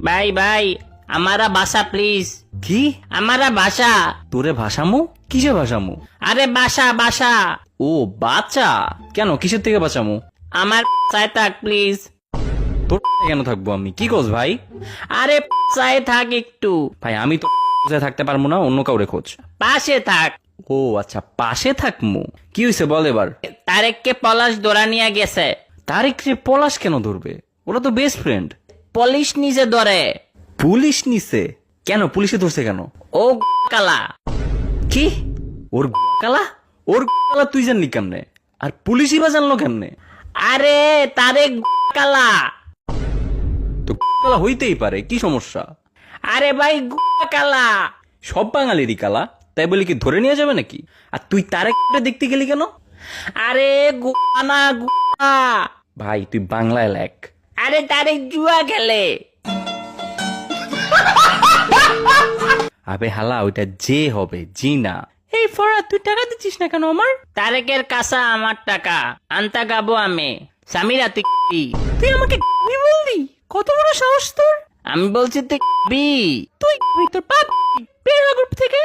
ভাই ভাই আমারা বাসা প্লিজ। কি? আমারা বাসা। তোরে ভাষামু? কিসে ভাষামু? আরে বাসা বাসা। ও বাচ্চা, কেন কিসের থেকে বাঁচামু? আমার চাই থাক প্লিজ। তোর কেন থাকবো আমি? কি কস ভাই? আরে চাই থাক একটু। ভাই আমি তো থাকতে পারবো না, অন্য কাউরে খোঁজ। পাশে থাক। ও আচ্ছা, পাশে থাকমু। কি হয়েছে বল এবার। তারেককে পলাশ ধরা নিয়ে গেছে। তারিক রে পলাশ কেন ধরবে? ওরা তো বেস্ট ফ্রেন্ড। পুলিশ নিজে ধরে। পুলিশ নিছে? কেন পুলিশে ধরছে কেন? ও কালা। কি? ওর কালা? ওর কালা তুই জানলি কেমনে? আর পুলিশই বা জানলো কেমনে? আরে তারেক কালা। তো কালা হইতেই পারে, কি সমস্যা? আরে ভাই কালা। সব বাঙালিরই কালা, তাই বলে কি ধরে নিয়ে যাবে নাকি? আর তুই তারেক দেখতে গেলি কেন? আরে গুয়ানা গুয়া। ভাই তুই বাংলায় লেখ। আরে তারেক জুয়া খেলে। আবে হালা, ওইটা যে হবে জি না। এই ফরাদ, তুই টাকা দিচ্ছিস না কেন আমার? তারেকের কাছে আমার টাকা আনতা গাবো আমি। সামিরা তুই কি? তুই আমাকে বললি? কত বড় সাহস তোর! আমি বলছি তুই তুই তোর পাপ বের হ গ্রুপ থেকে।